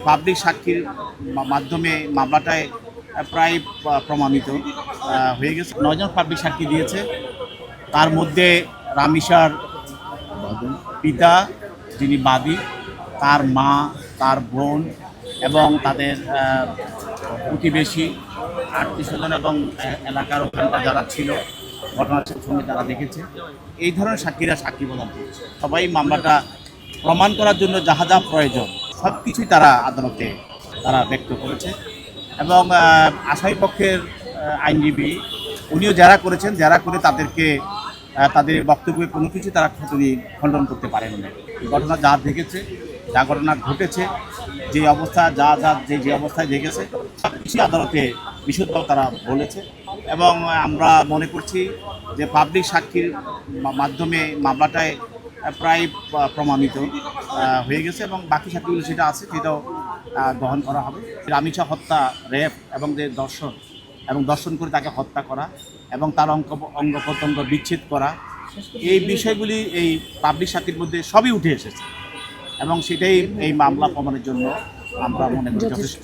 Public সাক্ষীর মাধ্যমে মামলাটায় প্রায় প্রমাণিত হয়ে গেছে। 9 জন পাবলিক সাক্ষী দিয়েছে। তার মধ্যে রামিসার পিতা যিনি বাদী, তার মা, তার বোন এবং তাদের প্রতিবেশী, আত্মীয়স্বজন এবং এলাকার ওখানকার যারা ছিল, ঘটনার সঙ্গে যারা দেখেছে, এই ধরনের সাক্ষীরা সাক্ষী প্রদান করেছে। সবাই মামলাটা প্রমাণ করার জন্য যাহা যা প্রয়োজন সব কিছুই তারা আদালতে ব্যক্ত করেছে। এবং আসামি পক্ষের আইনজীবী উনিও জেরা করেছেন, জেরা করে তাদেরকে তাদের বক্তব্যে কোনো কিছু তারা খণ্ডন করতে পারেন না। এই ঘটনা যা দেখেছে, যা ঘটনা ঘটেছে, যে অবস্থা যে অবস্থায় দেখেছে সব কিছুই আদালতে বিশদভাবে তারা বলেছে। এবং আমরা মনে করছি যে পাবলিক সাক্ষীর মাধ্যমে মামলাটায় প্রায় প্রমাণিত হয়ে গেছে এবং বাকি সাক্ষীগুলো সেটা আছে, সেটাও গ্রহণ করা হবে। রামিসা হত্যা, রেপ এবং যে দর্শন করে তাকে হত্যা করা এবং তার অঙ্গ প্রত্যঙ্গ বিচ্ছেদ করা, এই বিষয়গুলি এই পাবলিক সাক্ষীর মধ্যে সবই উঠে এসেছে এবং সেটাই এই মামলা প্রমাণের জন্য আমরা মনে করি যথেষ্ট।